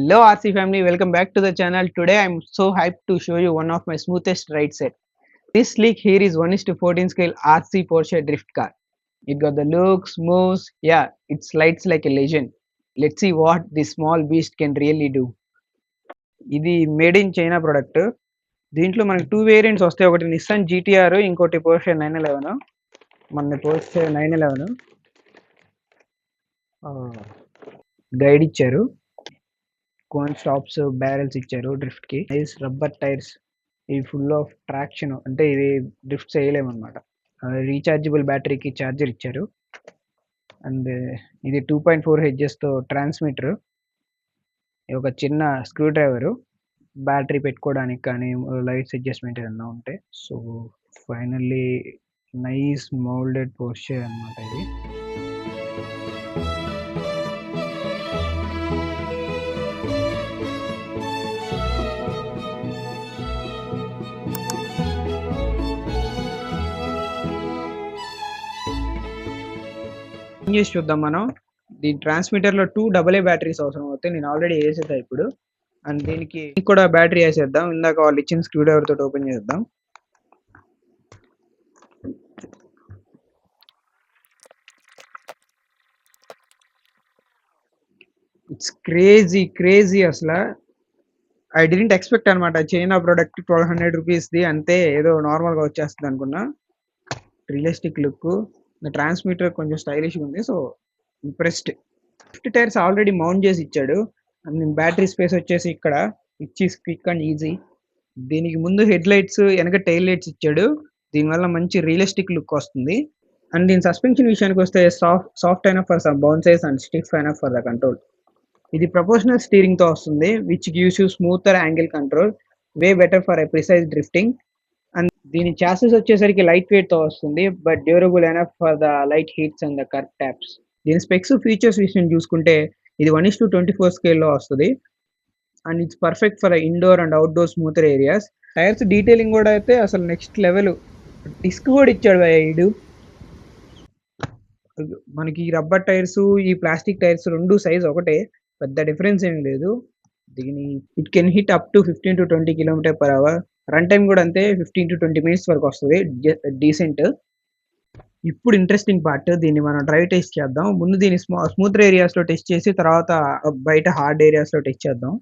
Hello RC family, welcome back to the channel. Today I'm so hyped to show you one of my smoothest ride set. This sleek here is 1:14 scale RC Porsche drift car. It got the looks, moves, yeah, it slides like a legend. Let's see what this small beast can really do. ఇది made in China product. దీంట్లో మనకి 2 variants వస్తాయి. ఒకటి Nissan GTR, ఇంకోటి Porsche 911. మన Porsche 911 guide ఇచ్చారు. Cone stops, barrels ఇచ్చారు drift కి. నైస్ రబ్బర్ టైర్స్, ఇవి ఫుల్ ఆఫ్ ట్రాక్షన్, అంటే ఇవి డ్రిఫ్ట్ చేయలేమన్నమాట. రీఛార్జబుల్ బ్యాటరీకి ఛార్జర్ ఇచ్చారు. అండ్ ఇది 2.4 హెచ్ఎస్తో ట్రాన్స్మిటర్, ఒక చిన్న స్క్రూ డ్రైవరు, బ్యాటరీ పెట్టుకోవడానికి కానీ లైట్స్ అడ్జస్ట్మెంట్ ఏదన్నా ఉంటే. So finally nice moulded Porsche అనమాట ఇది. చేసి చూద్దాం మనం. దీని ట్రాన్స్మిటర్ లో 2 AA బ్యాటరీస్ అవసరం అవుతాయి. నేను ఆల్రెడీ వేసేదా ఇప్పుడు. అండ్ దీనికి కూడా బ్యాటరీ వేసేద్దాం. ఇందాక వాళ్ళు ఇచ్చిన స్క్రూ డ్రైవర్ తోటి ఓపెన్ చేద్దాం. ఇట్స్ క్రేజీ అసలు. ఐ డిడెంట్ ఎక్స్పెక్ట్ అనమాట. చైనా ప్రొడక్ట్ 1200 రూపీస్ది, అంతే ఏదో నార్మల్గా వచ్చేస్తుంది అనుకున్నా. రియలిస్టిక్ లుక్, ట్రాన్స్మిటర్ కొంచెం స్టైలిష్గా ఉంది. So impressed. Fifty tyres already mount చేసి ఇచ్చాడు. అండ్ బ్యాటరీ స్పేస్ వచ్చేసి ఇక్కడ ఇచ్చి క్విక్ అండ్ ఈజీ. దీనికి ముందు హెడ్ లైట్స్, వెనక టైల్ లైట్స్ ఇచ్చాడు. దీనివల్ల మంచి రియలిస్టిక్ లుక్ వస్తుంది. అండ్ దీని సస్పెన్షన్ విషయానికి వస్తే సాఫ్ట్ అయినా for some bounces and stiff అయినా ఫర్ ద కంట్రోల్. ఇది ప్రపోర్షనల్ స్టీరింగ్ తో వస్తుంది, which gives you smoother angle control, way better for a precise drifting. And దీని చాసెస్ వచ్చేసరికి లైట్ వెయిట్ తో వస్తుంది, but durable enough for the light heats and the curve taps. దీని specs, features విషయం చూసుకుంటే ఇది 1:24 స్కేల్లో వస్తుంది. And it's perfect for indoor and outdoor smoother areas. Tyres detailing కూడా అయితే అసలు నెక్స్ట్ లెవెల్. డిస్క్ కూడా ఇచ్చాడు వీడు. మనకి రబ్బర్ టైర్స్, ఈ ప్లాస్టిక్ టైర్స్ రెండు సైజ్ ఒకటే, పెద్ద డిఫరెన్స్ ఏం లేదు. దీని it can hit up to 15 to 20 km/h. Run time కూడా అంతే, 15 to 20 minutes వరకు వస్తుంది, డీసెంట్. ఇప్పుడు ఇంట్రెస్టింగ్ పార్ట్, దీన్ని మనం డ్రైవ్ టెస్ట్ చేద్దాం. ముందు దీన్ని స్మూతర్ ఏరియాస్ లో టెస్ట్ చేసి తర్వాత బయట హార్డ్ ఏరియాస్ లో టెస్ట్ చేద్దాం.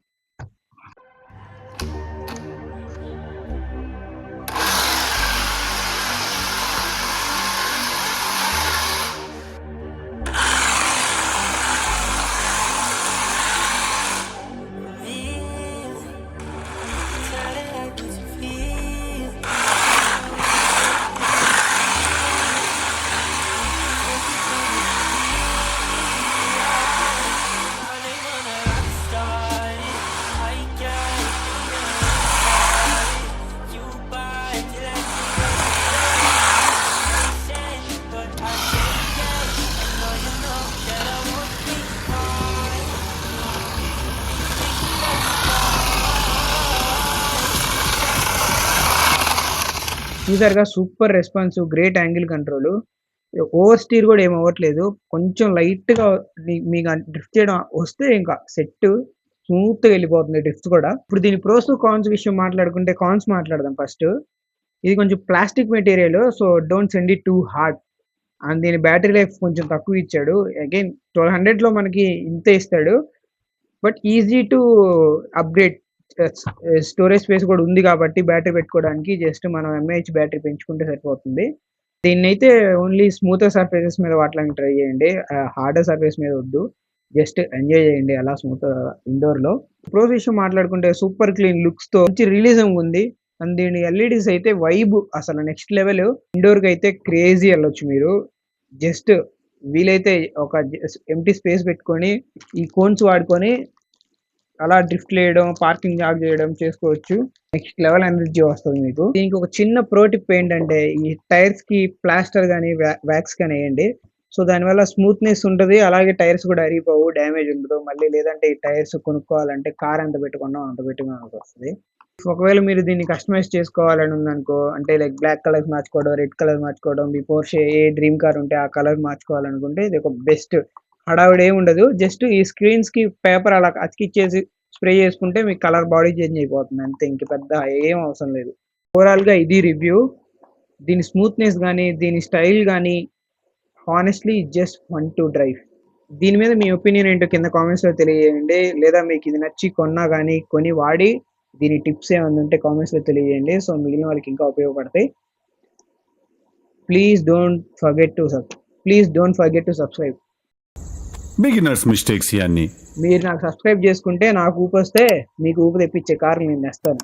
చూసారుగా, super response, great angle control. Over stir కూడా ఏం అవ్వట్లేదు. కొంచెం లైట్ గా మీకు డ్రిఫ్ట్ చేయడం వస్తే ఇంకా సెట్, స్మూత్ గా వెళ్ళిపోతుంది డ్రిఫ్ట్ కూడా. ఇప్పుడు దీని ప్రోస్ కాన్స్ విషయం మాట్లాడుకుంటే, కాన్స్ మాట్లాడదాం ఫస్ట్. ఇది కొంచెం plastic material, so don't send it too hard. And దీని బ్యాటరీ లైఫ్ కొంచెం తక్కువ ఇచ్చాడు. అగైన్ 1200 లో మనకి ఇంతే ఇస్తాడు, but easy to upgrade. Storage space కూడా ఉంది కాబట్టి బ్యాటరీ పెట్టుకోవడానికి జస్ట్ మనం ఎంఏహెచ్ బ్యాటరీ పెంచుకుంటే సరిపోతుంది. దీన్ని అయితే ఓన్లీ స్మూతర్ సర్ఫేసెస్ మీద వాడడానికి ట్రై చేయండి, హార్డర్ సర్ఫేస్ మీద వద్దు. జస్ట్ ఎంజాయ్ చేయండి అలా స్మూత్ ఇండోర్ లో. ప్రోస్ విషయం మాట్లాడుకుంటే సూపర్ క్లీన్ లుక్స్ తో మంచి రిలీజింగ్ ఉంది. అండ్ దీని ఎల్ఈడీస్ అయితే వైబ్ అసలు నెక్స్ట్ లెవెల్. ఇండోర్ కి అయితే క్రేజీ వెళ్ళొచ్చు మీరు. జస్ట్ వీలైతే ఒక ఎంటీ స్పేస్ పెట్టుకొని ఈ కోన్స్ వాడుకొని అలా డ్రిఫ్ట్ చేయడం, పార్కింగ్ జాగ్ చేయడం చేసుకోవచ్చు. నెక్స్ట్ లెవెల్ ఎనర్జీ వస్తుంది మీకు. దీనికి ఒక చిన్న ప్రో టిప్ ఏంటంటే, ఈ టైర్స్ కి ప్లాస్టర్ కానీ వ్యాక్స్ కానీ వేయండి. సో దానివల్ల స్మూత్నెస్ ఉంటుంది, అలాగే టైర్స్ కూడా అరిగిపోవు, డ్యామేజ్ ఉండదు. మళ్ళీ లేదంటే ఈ టైర్స్ కొనుక్కోవాలంటే కార్ ఎంత పెట్టుకున్నాం అంత పెట్టుకోవాల్సి వస్తుంది. ఒకవేళ మీరు దీన్ని కస్టమైజ్ చేసుకోవాలని ఉందనుకో, అంటే లైక్ బ్లాక్ కలర్ మార్చుకోవడం, రెడ్ కలర్ మార్చుకోవడం, మీ పోర్షే ఏ డ్రీమ్ కార్ ఉంటే ఆ కలర్ మార్చుకోవాలనుకుంటే ఇది ఒక బెస్ట్. హడావిడి ఏమి ఉండదు. జస్ట్ ఈ స్క్రీన్స్ కి పేపర్ అలా అతికిచ్చేసి స్ప్రే చేసుకుంటే మీకు కలర్ బాడీ చేంజ్ అయిపోతుంది అంతే. ఇంక పెద్ద ఏం అవసరం లేదు. ఓవరాల్‌గా ఇది రివ్యూ. దీని స్మూత్‌నెస్ గానీ, దీని స్టైల్ గానీ honestly just fun to drive. దీని మీద మీ ఒపీనియన్ ఏంటో కింద కామెంట్స్‌లో తెలియజేయండి. లేదా మీకు ఇది నచ్చి కొన్నా గానీ, కొని వాడి దీని టిప్స్ ఏమన్నా ఉంటే కామెంట్స్‌లో తెలియజేయండి. సో, మిగిలిన వాళ్ళకి ఇంకా ఉపయోగపడతాయి. Please don't forget to subscribe. Beginners mistakes ఇవన్నీ. మీరు నాకు సబ్స్క్రైబ్ చేసుకుంటే నాకు ఊపొస్తే మీకు ఊపు తెప్పించే కారు నేను తెస్తాను.